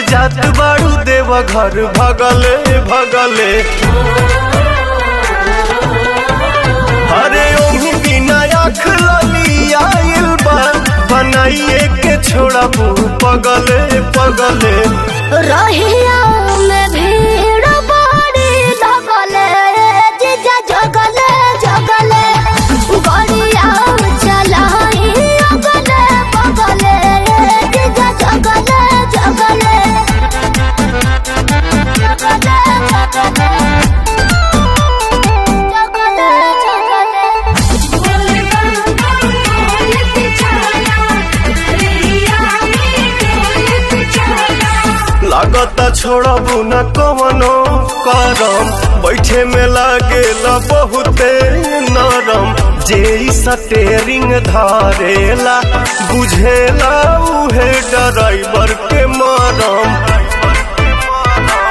जात बाड़ू देव घर भगले भगले अरे ओही बिना आँख लली आइल बा बनाइए के छोड़ा पगले पगले रहिया में भीड़ बड़ी लगले जीजा जगले जगले गड़िया चलाई अगले बगले जीजा जगले जगले लागता छोड़बू न कवनो करम बैठे में लागेला बहुते नरम जे स्टेरिंग धारेला बुझेला उहे ड्राइवर के मरम